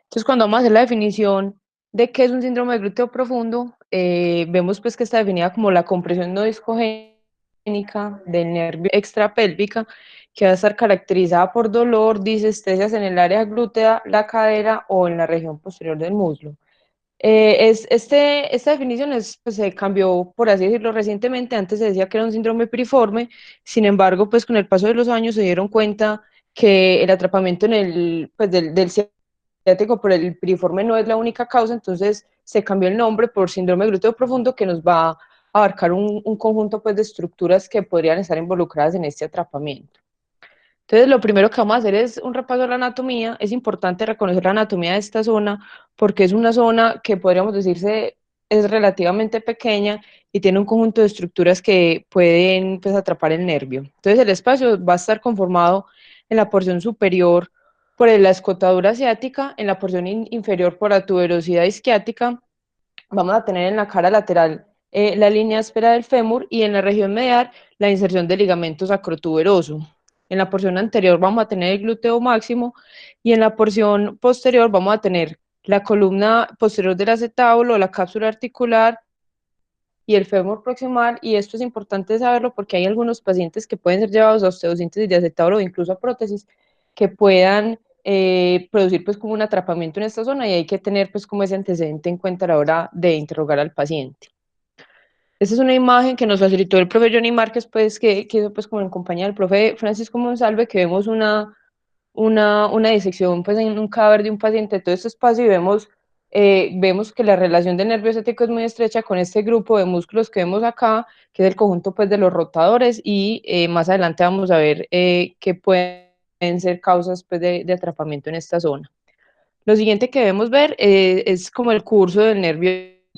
Entonces, cuando vamos a hacer la definición de qué es un síndrome de glúteo profundo, vemos pues que está definida como la compresión no discogénica del nervio extrapélvica, que va a estar caracterizada por dolor, disestesias en el área glútea, la cadera o en la región posterior del muslo. Esta definición pues, se cambió, por así decirlo, recientemente. Antes se decía que era un síndrome piriforme. Sin embargo, pues con el paso de los años se dieron cuenta que el atrapamiento pues, del ciático por el piriforme no es la única causa. Entonces se cambió el nombre por síndrome glúteo profundo, que nos va a abarcar un conjunto pues, de estructuras que podrían estar involucradas en este atrapamiento. Entonces, lo primero que vamos a hacer es un repaso de la anatomía. Es importante reconocer la anatomía de esta zona porque es una zona que podríamos decirse es relativamente pequeña y tiene un conjunto de estructuras que pueden pues, atrapar el nervio. Entonces, el espacio va a estar conformado en la porción superior por la escotadura ciática, en la porción inferior por la tuberosidad isquiática. Vamos a tener en la cara lateral la línea áspera del fémur y en la región medial la inserción del ligamento sacrotuberoso. En la porción anterior vamos a tener el glúteo máximo y en la porción posterior vamos a tener la columna posterior del acetábulo, la cápsula articular y el fémur proximal. Y esto es importante saberlo porque hay algunos pacientes que pueden ser llevados a osteosíntesis de acetábulo o incluso a prótesis que puedan producir pues como un atrapamiento en esta zona, y hay que tener pues como ese antecedente en cuenta a la hora de interrogar al paciente. Esta es una imagen que nos facilitó el profe Johnny Márquez, pues que hizo pues como en compañía del profe Francisco Monsalve, que vemos una disección pues en un cadáver de un paciente de todo este espacio, y vemos que la relación del nervio ciático es muy estrecha con este grupo de músculos que vemos acá, que es el conjunto pues de los rotadores. Y más adelante vamos a ver qué pueden ser causas pues de atrapamiento en esta zona. Lo siguiente que debemos ver es como el curso del nervio.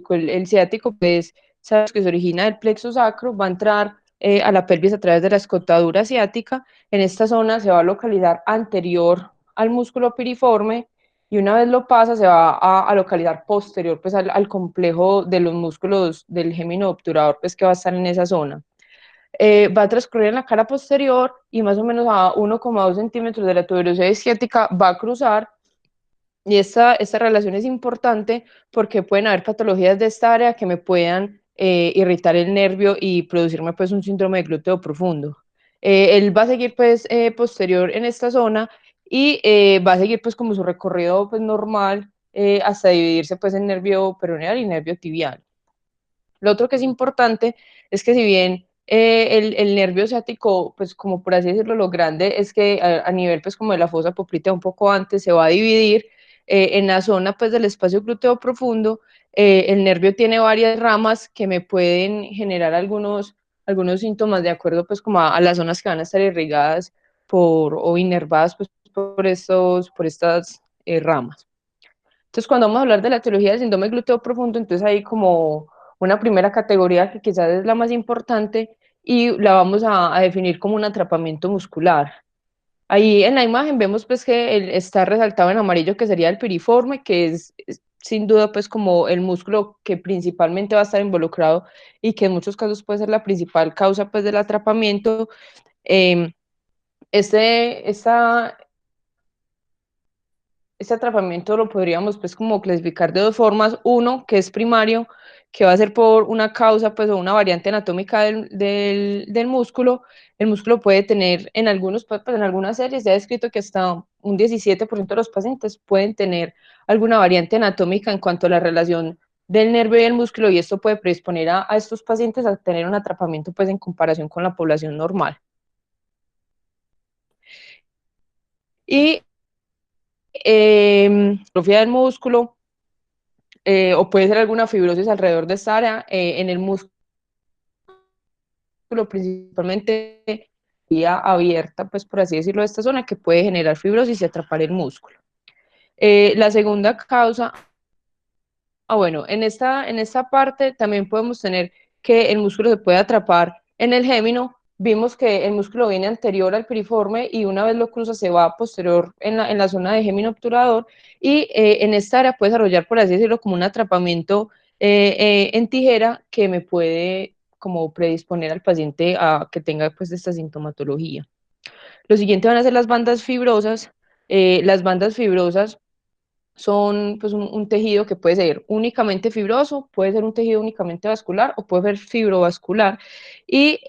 El ciático, pues, sabes que se origina del plexo sacro, va a entrar a la pelvis a través de la escotadura ciática. En esta zona se va a localizar anterior al músculo piriforme, y una vez lo pasa se va a localizar posterior pues, al complejo de los músculos del gémino obturador, pues, que va a estar en esa zona. Va a transcurrir en la cara posterior y más o menos a 1,2 centímetros de la tuberosidad isquiática va a cruzar. Y esta relación es importante porque pueden haber patologías de esta área que me puedan irritar el nervio y producirme pues un síndrome de glúteo profundo. Él va a seguir pues posterior en esta zona y va a seguir pues como su recorrido pues normal hasta dividirse pues en nervio peroneal y nervio tibial. Lo otro que es importante es que si bien el nervio ciático, pues como por así decirlo, lo grande es que a nivel pues como de la fosa popltea un poco antes se va a dividir en la zona pues del espacio glúteo profundo. El nervio tiene varias ramas que me pueden generar algunos síntomas de acuerdo pues como a las zonas que van a estar irrigadas o inervadas pues por estas ramas. Entonces, cuando vamos a hablar de la etiología del síndrome glúteo profundo, entonces hay como una primera categoría que quizás es la más importante y la vamos a definir como un atrapamiento muscular. Ahí en la imagen vemos pues que está resaltado en amarillo que sería el piriforme, que es sin duda pues como el músculo que principalmente va a estar involucrado y que en muchos casos puede ser la principal causa pues del atrapamiento. Eh, este, esta, Este atrapamiento lo podríamos pues como clasificar de dos formas. Uno, que es primario, que va a ser por una causa pues o una variante anatómica del músculo. El músculo puede tener pues, en algunas series se ha descrito que hasta un 17% de los pacientes pueden tener alguna variante anatómica en cuanto a la relación del nervio y el músculo, y esto puede predisponer a estos pacientes a tener un atrapamiento pues en comparación con la población normal. Y atrofia del músculo, o puede ser alguna fibrosis alrededor de esta área en el músculo, principalmente vía abierta, pues por así decirlo, de esta zona, que puede generar fibrosis y atrapar el músculo. La segunda causa, bueno, en esta parte también podemos tener que el músculo se puede atrapar en el gémino. Vimos que el músculo viene anterior al piriforme y una vez lo cruza se va posterior en la zona de gémino obturador, y en esta área puede desarrollar, por así decirlo, como un atrapamiento en tijera que me puede como predisponer al paciente a que tenga pues esta sintomatología. Lo siguiente van a ser las bandas fibrosas. Las bandas fibrosas son pues un tejido que puede ser únicamente fibroso, puede ser un tejido únicamente vascular o puede ser fibrovascular y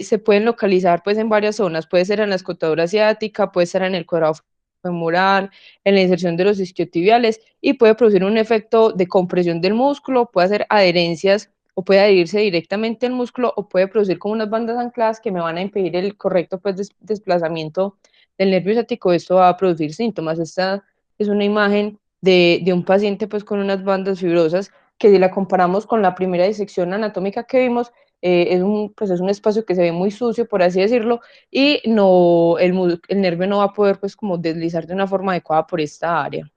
se pueden localizar pues en varias zonas, puede ser en la escotadura asiática, puede ser en el cuadrado femoral, en la inserción de los isquiotibiales y puede producir un efecto de compresión del músculo, puede hacer adherencias o puede adherirse directamente al músculo o puede producir como unas bandas ancladas que me van a impedir el correcto pues, desplazamiento del nervio ciático. Esto va a producir síntomas. Esta es una imagen de un paciente pues con unas bandas fibrosas que si la comparamos con la primera disección anatómica que vimos, pues es un espacio que se ve muy sucio, por así decirlo, y no, el nervio no va a poder pues como deslizar de una forma adecuada por esta área.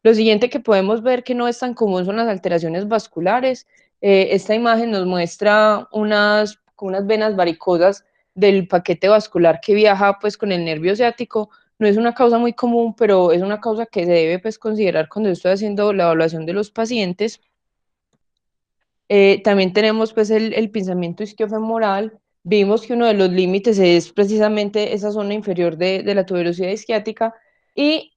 Lo siguiente que podemos ver que no es tan común son las alteraciones vasculares. Esta imagen nos muestra unas venas varicosas del paquete vascular que viaja pues con el nervio ciático. No es una causa muy común, pero es una causa que se debe pues considerar cuando estoy haciendo la evaluación de los pacientes. También tenemos pues el pinzamiento isquiofemoral. Vimos que uno de los límites es precisamente esa zona inferior de la tuberosidad isquiática y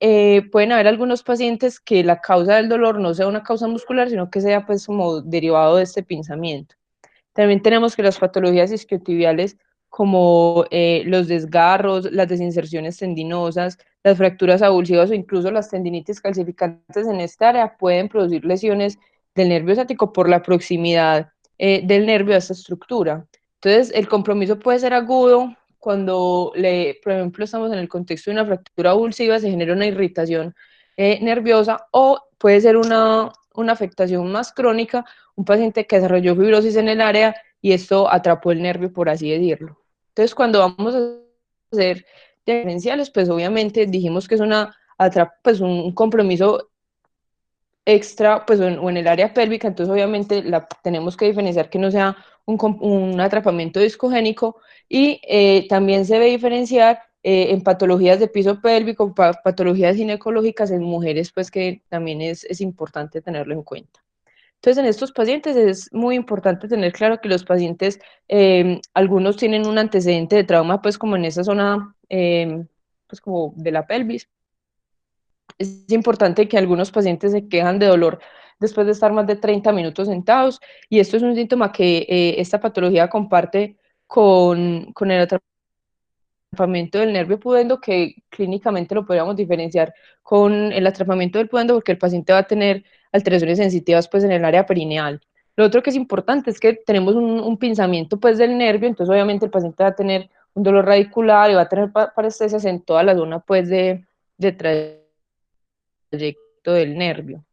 pueden haber algunos pacientes que la causa del dolor no sea una causa muscular, sino que sea pues como derivado de este pinzamiento. También tenemos que las patologías isquiotibiales como los desgarros, las desinserciones tendinosas, las fracturas abulsivas o incluso las tendinitis calcificantes en esta área pueden producir lesiones del nervio ciático por la proximidad del nervio a esta estructura. Entonces, el compromiso puede ser agudo cuando, por ejemplo, estamos en el contexto de una fractura abulsiva, se genera una irritación nerviosa o puede ser una afectación más crónica, un paciente que desarrolló fibrosis en el área y esto atrapó el nervio, por así decirlo. Entonces, cuando vamos a hacer diferenciales, pues obviamente dijimos que es pues un compromiso extra, pues o en el área pélvica, entonces obviamente tenemos que diferenciar que no sea un atrapamiento discogénico y también se debe diferenciar en patologías de piso pélvico, patologías ginecológicas en mujeres, pues que también es importante tenerlo en cuenta. Entonces, en estos pacientes es muy importante tener claro que los pacientes, algunos tienen un antecedente de trauma, pues como en esa zona, pues como de la pelvis. Es importante que algunos pacientes se quejan de dolor después de estar más de 30 minutos sentados y esto es un síntoma que esta patología comparte con el atrapamiento del nervio pudendo, que clínicamente lo podríamos diferenciar con el atrapamiento del pudendo porque el paciente va a tener alteraciones sensitivas pues en el área perineal. Lo otro que es importante es que tenemos un pinzamiento pues del nervio, entonces obviamente el paciente va a tener un dolor radicular y va a tener parestesias en toda la zona pues de trayecto del nervio.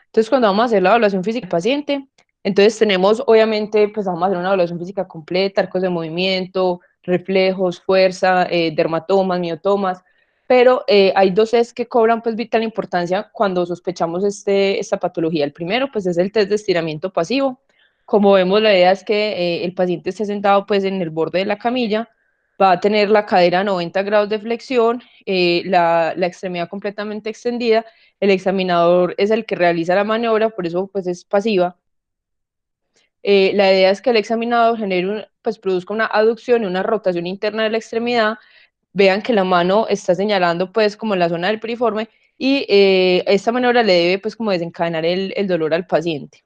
Entonces, cuando vamos a hacer la evaluación física del paciente, entonces tenemos, obviamente, pues vamos a hacer una evaluación física completa, arcos de movimiento, reflejos, fuerza, dermatomas, miotomas, pero hay dos test que cobran pues vital importancia cuando sospechamos esta patología. El primero, pues es el test de estiramiento pasivo. Como vemos, la idea es que el paciente esté sentado pues en el borde de la camilla, va a tener la cadera a 90 grados de flexión, la extremidad completamente extendida. El examinador es el que realiza la maniobra, por eso pues es pasiva. La idea es que el examinador pues produzca una aducción y una rotación interna de la extremidad. Vean que la mano está señalando pues como la zona del piriforme y esta maniobra le debe pues como desencadenar el dolor al paciente.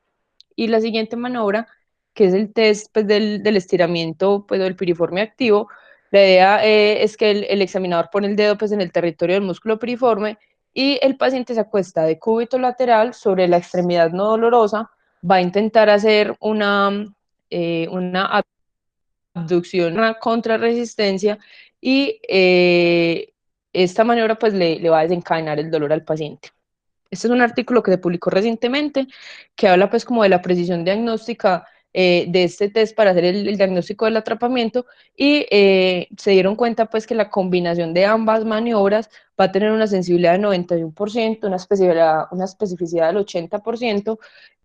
Y la siguiente maniobra, que es el test pues, del estiramiento pues, del piriforme activo, la idea es que el examinador pone el dedo pues, en el territorio del músculo piriforme y el paciente se acuesta de cúbito lateral sobre la extremidad no dolorosa, va a intentar hacer una abducción, una contrarresistencia y esta maniobra pues le va a desencadenar el dolor al paciente. Este es un artículo que se publicó recientemente que habla pues como de la precisión diagnóstica de este test para hacer el diagnóstico del atrapamiento y se dieron cuenta pues que la combinación de ambas maniobras va a tener una sensibilidad del 91%, una especificidad del 80%.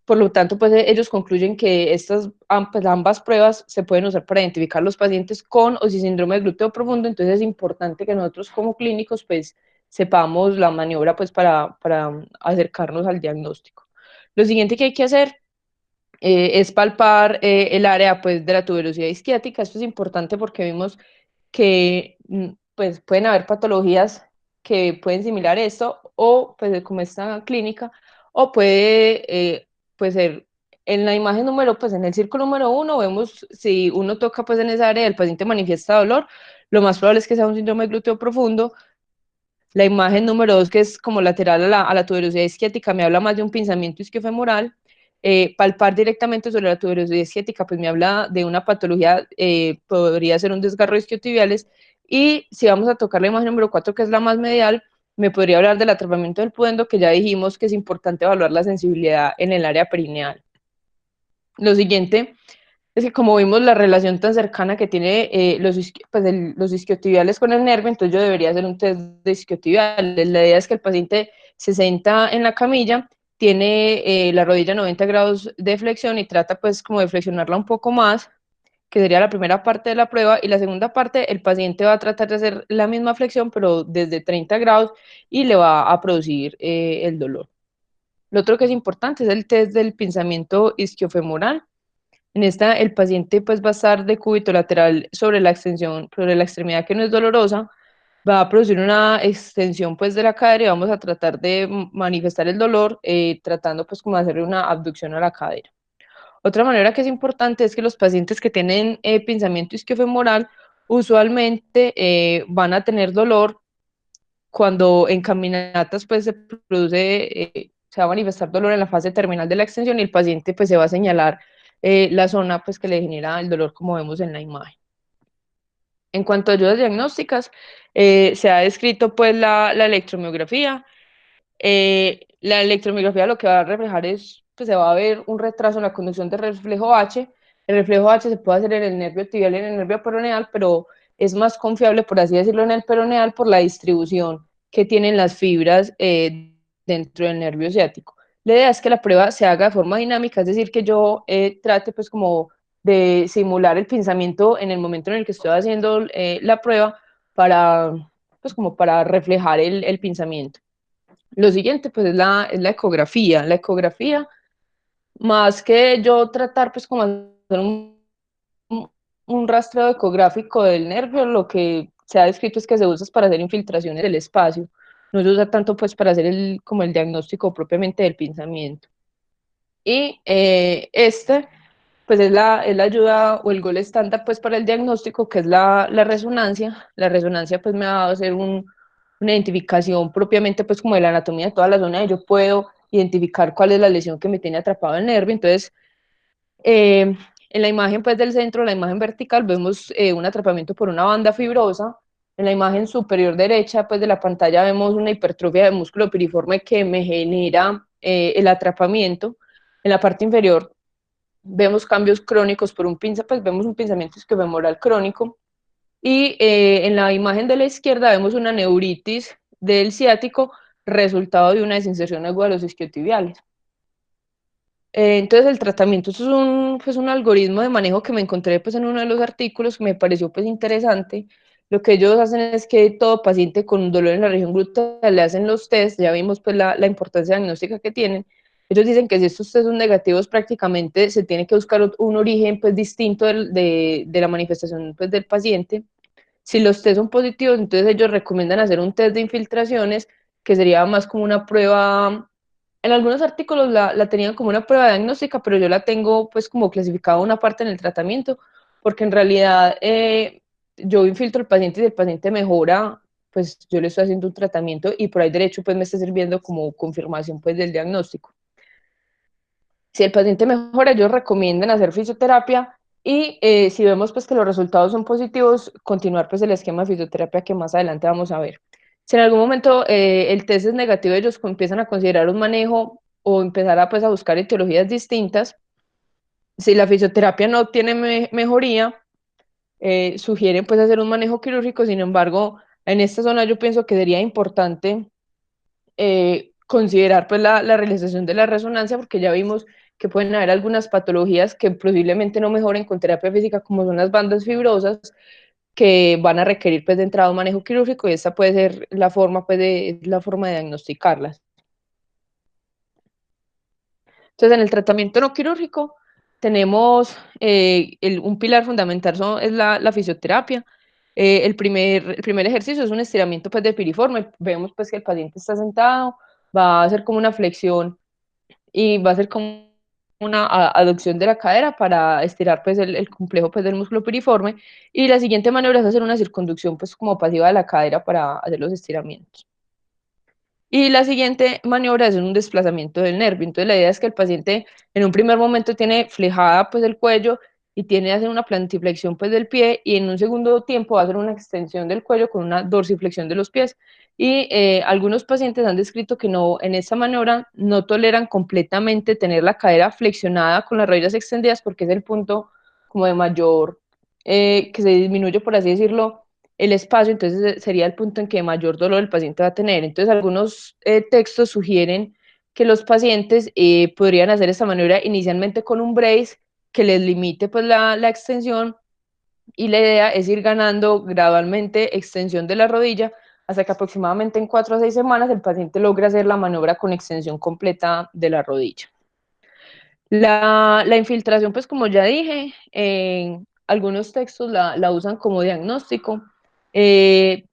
Por lo tanto, pues ellos concluyen que pues, ambas pruebas se pueden usar para identificar los pacientes con o sin síndrome de glúteo profundo, entonces es importante que nosotros como clínicos pues sepamos la maniobra pues para acercarnos al diagnóstico. Lo siguiente que hay que hacer es palpar el área pues de la tuberosidad isquiática. Esto es importante porque vimos que pues pueden haber patologías que pueden similar esto o pues como esta clínica, o puede pues ser en la imagen número, pues en el círculo número 1 vemos si uno toca pues en esa área el paciente manifiesta dolor, lo más probable es que sea un síndrome glúteo profundo. La imagen número 2, que es como lateral a la tuberosidad isquiática, me habla más de un pinzamiento isquiofemoral. Palpar directamente sobre la tuberosidad isquiática, pues me habla de una patología, podría ser un desgarro isquiotibiales. Y si vamos a tocar la imagen número 4, que es la más medial, me podría hablar del atrapamiento del pudendo, que ya dijimos que es importante evaluar la sensibilidad en el área perineal. Lo siguiente es que como vimos la relación tan cercana que tiene los isquiotibiales con el nervio, entonces yo debería hacer un test de isquiotibiales. La idea es que el paciente se sienta en la camilla, tiene la rodilla 90 grados de flexión y trata pues como de flexionarla un poco más, que sería la primera parte de la prueba, y la segunda parte el paciente va a tratar de hacer la misma flexión pero desde 30 grados y le va a producir el dolor. Lo otro que es importante es el test del pinzamiento isquiofemoral. En esta, el paciente pues va a estar de cúbito lateral sobre la extensión, sobre la extremidad que no es dolorosa, va a producir una extensión pues de la cadera y vamos a tratar de manifestar el dolor tratando pues como de hacerle una abducción a la cadera. Otra manera que es importante es que los pacientes que tienen pinzamiento isquiofemoral usualmente van a tener dolor cuando en caminatas pues se va a manifestar dolor en la fase terminal de la extensión y el paciente pues se va a señalar la zona pues que le genera el dolor como vemos en la imagen. En cuanto a ayudas diagnósticas, se ha descrito pues la electromiografía. La electromiografía lo que va a reflejar es que se va a ver un retraso en la conducción del reflejo H. El reflejo H se puede hacer en el nervio tibial y en el nervio peroneal, pero es más confiable, por así decirlo, en el peroneal por la distribución que tienen las fibras dentro del nervio ciático. La idea es que la prueba se haga de forma dinámica, es decir, que yo trate pues como de simular el pensamiento en el momento en el que estoy haciendo la prueba para, pues como para reflejar el pensamiento. Lo siguiente, pues, es la ecografía. La ecografía, más que yo tratar, pues, como hacer un rastreo ecográfico del nervio, lo que se ha descrito es que se usa para hacer infiltraciones del espacio. No se usa tanto, pues, para hacer como el diagnóstico propiamente del pensamiento. Y pues es la ayuda o el gol estándar pues para el diagnóstico, que es la resonancia. La resonancia pues me va a hacer una identificación propiamente pues como de la anatomía de toda la zona y yo puedo identificar cuál es la lesión que me tiene atrapado el nervio. Entonces, en la imagen pues del centro, la imagen vertical, vemos un atrapamiento por una banda fibrosa. En la imagen superior derecha pues de la pantalla vemos una hipertrofia del músculo piriforme que me genera el atrapamiento. En la parte inferior vemos cambios crónicos por pues vemos un pensamiento isquiofemoral crónico. Y en la imagen de la izquierda vemos una neuritis del ciático, resultado de una desinserción aguda de los isquiotibiales. Entonces el tratamiento es pues un algoritmo de manejo que me encontré pues en uno de los artículos que me pareció pues interesante. Lo que ellos hacen es que todo paciente con dolor en la región gluteal le hacen los test, ya vimos pues la importancia diagnóstica que tienen. Ellos dicen que si estos test son negativos prácticamente se tiene que buscar un origen pues distinto de la manifestación pues del paciente. Si los test son positivos, entonces ellos recomiendan hacer un test de infiltraciones, que sería más como una prueba. En algunos artículos la tenían como una prueba diagnóstica, pero yo la tengo pues como clasificada una parte en el tratamiento, porque en realidad yo infiltro al paciente y si el paciente mejora, pues yo le estoy haciendo un tratamiento y por ahí derecho pues me está sirviendo como confirmación pues del diagnóstico. Si el paciente mejora, ellos recomiendan hacer fisioterapia y si vemos pues que los resultados son positivos, continuar pues el esquema de fisioterapia que más adelante vamos a ver. Si en algún momento el test es negativo, ellos empiezan a considerar un manejo o empezar a, pues, a buscar etiologías distintas. Si la fisioterapia no tiene mejoría, sugieren pues hacer un manejo quirúrgico. Sin embargo, en esta zona yo pienso que sería importante considerar pues la realización de la resonancia, porque ya vimos que pueden haber algunas patologías que posiblemente no mejoren con terapia física, como son las bandas fibrosas, que van a requerir pues de entrada un manejo quirúrgico y esta puede ser la forma de diagnosticarlas. Entonces, en el tratamiento no quirúrgico tenemos un pilar fundamental es la fisioterapia. el primer ejercicio es un estiramiento pues de piriforme. Vemos pues que el paciente está sentado, va a hacer como una flexión y va a hacer como una aducción de la cadera para estirar pues el complejo pues del músculo piriforme, y la siguiente maniobra es hacer una circunducción pues como pasiva de la cadera para hacer los estiramientos. Y la siguiente maniobra es un desplazamiento del nervio. Entonces la idea es que el paciente en un primer momento tiene flejada pues el cuello y tiene que hacer una plantiflexión pues del pie, y en un segundo tiempo va a hacer una extensión del cuello con una dorsiflexión de los pies. Y algunos pacientes han descrito que no, en esta maniobra no toleran completamente tener la cadera flexionada con las rodillas extendidas, porque es el punto como de mayor, que se disminuye, por así decirlo, el espacio. Entonces sería el punto en que mayor dolor el paciente va a tener. Entonces algunos textos sugieren que los pacientes podrían hacer esta maniobra inicialmente con un brace que les limite pues la extensión, y la idea es ir ganando gradualmente extensión de la rodilla hasta que aproximadamente en 4 a 6 semanas el paciente logra hacer la maniobra con extensión completa de la rodilla. La infiltración, pues como ya dije, algunos textos la usan como diagnóstico. Eh,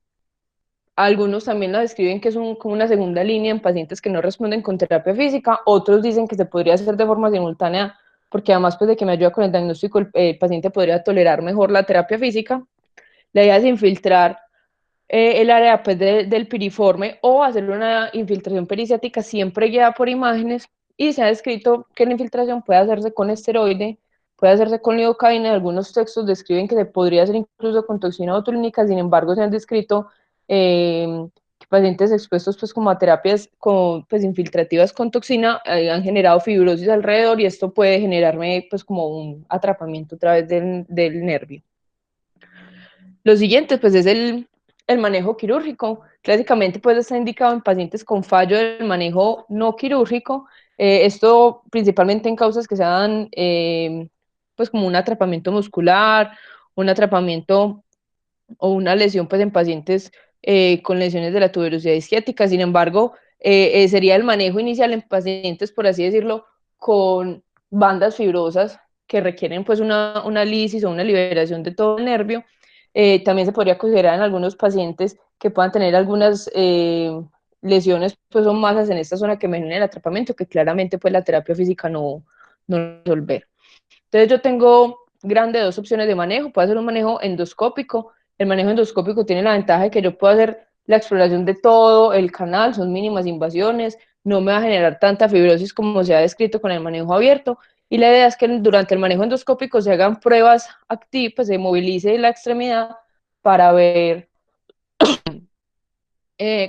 Algunos también la describen que es como una segunda línea en pacientes que no responden con terapia física. Otros dicen que se podría hacer de forma simultánea, porque además pues, de que me ayuda con el diagnóstico, el paciente podría tolerar mejor la terapia física. La idea es infiltrar el área pues, del piriforme, o hacer una infiltración periciática siempre guiada por imágenes, y se ha descrito que la infiltración puede hacerse con esteroide, puede hacerse con lidocaína. Algunos textos describen que se podría hacer incluso con toxina botulínica. Sin embargo, se han descrito que pacientes expuestos pues, como a terapias pues, infiltrativas con toxina han generado fibrosis alrededor, y esto puede generarme pues, como un atrapamiento a través del nervio. Lo siguiente, pues, es el manejo quirúrgico. Clásicamente, pues, está indicado en pacientes con fallo del manejo no quirúrgico. Esto principalmente en causas que se dan, pues, como un atrapamiento muscular, un atrapamiento o una lesión pues en pacientes con lesiones de la tuberosidad isquiática. Sin embargo, sería el manejo inicial en pacientes, por así decirlo, con bandas fibrosas que requieren pues una lisis o una liberación de todo el nervio. También se podría considerar en algunos pacientes que puedan tener algunas lesiones pues son masas en esta zona que mejoren el atrapamiento, que claramente pues la terapia física no resolver. Entonces yo tengo grande dos opciones de manejo. Puedo hacer un manejo endoscópico. El manejo endoscópico tiene la ventaja de que yo puedo hacer la exploración de todo el canal, son mínimas invasiones, no me va a generar tanta fibrosis como se ha descrito con el manejo abierto. Y la idea es que durante el manejo endoscópico se hagan pruebas activas, pues se movilice la extremidad para ver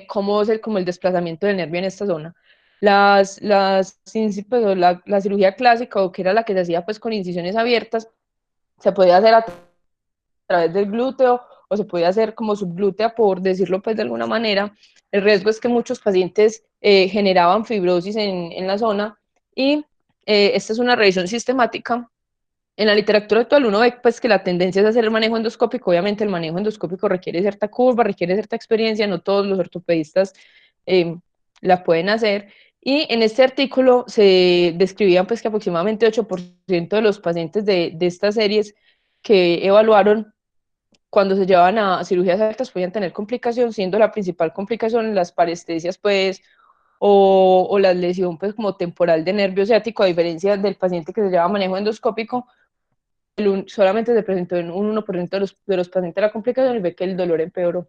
cómo es como el desplazamiento del nervio en esta zona. Pues, la cirugía clásica, o que era la que se hacía pues con incisiones abiertas, se podía hacer a través del glúteo, o se podía hacer como subglútea, por decirlo pues de alguna manera. El riesgo es que muchos pacientes generaban fibrosis en la zona, y esta es una revisión sistemática. En la literatura actual uno ve pues que la tendencia es hacer el manejo endoscópico. Obviamente el manejo endoscópico requiere cierta curva, requiere cierta experiencia, no todos los ortopedistas eh, la pueden hacer. Y en este artículo se describían pues que aproximadamente 8% de los pacientes de estas series que evaluaron, cuando se llevaban a cirugías abiertas, podían tener complicación, siendo la principal complicación las parestesias, pues, o la lesión, pues, como temporal de nervio ciático. A diferencia del paciente que se lleva a manejo endoscópico, solamente se presentó en un 1% de los pacientes la complicación, y ve que el dolor empeoró.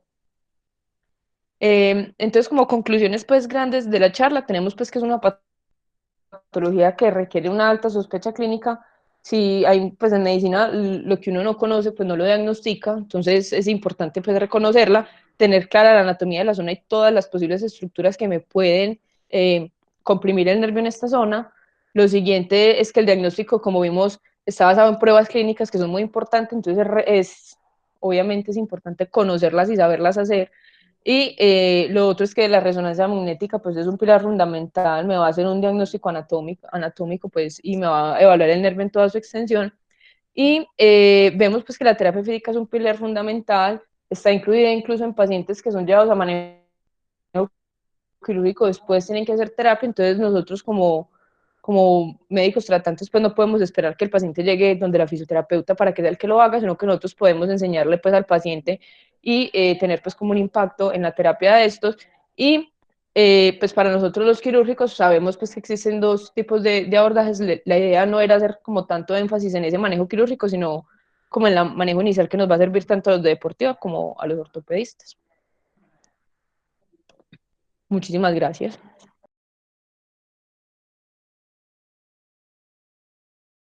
Entonces, como conclusiones, pues, grandes de la charla, tenemos, pues, que es una patología que requiere una alta sospecha clínica. Si hay, pues en medicina, lo que uno no conoce, pues no lo diagnostica. Entonces es importante pues reconocerla, tener clara la anatomía de la zona y todas las posibles estructuras que me pueden comprimir el nervio en esta zona. Lo siguiente es que el diagnóstico, como vimos, está basado en pruebas clínicas que son muy importantes. Entonces obviamente es importante conocerlas y saberlas hacer. Y lo otro es que la resonancia magnética pues es un pilar fundamental. Me va a hacer un diagnóstico anatómico pues, y me va a evaluar el nervio en toda su extensión. Y vemos pues que la terapia física es un pilar fundamental, está incluida incluso en pacientes que son llevados a manejo quirúrgico, después tienen que hacer terapia. Entonces nosotros como como médicos tratantes, pues no podemos esperar que el paciente llegue donde la fisioterapeuta para que sea el que lo haga, sino que nosotros podemos enseñarle pues al paciente y tener pues como un impacto en la terapia de estos. Y pues para nosotros los quirúrgicos sabemos pues que existen dos tipos de abordajes. La idea no era hacer como tanto énfasis en ese manejo quirúrgico, sino como en el manejo inicial que nos va a servir tanto a los de deportiva como a los ortopedistas. Muchísimas gracias.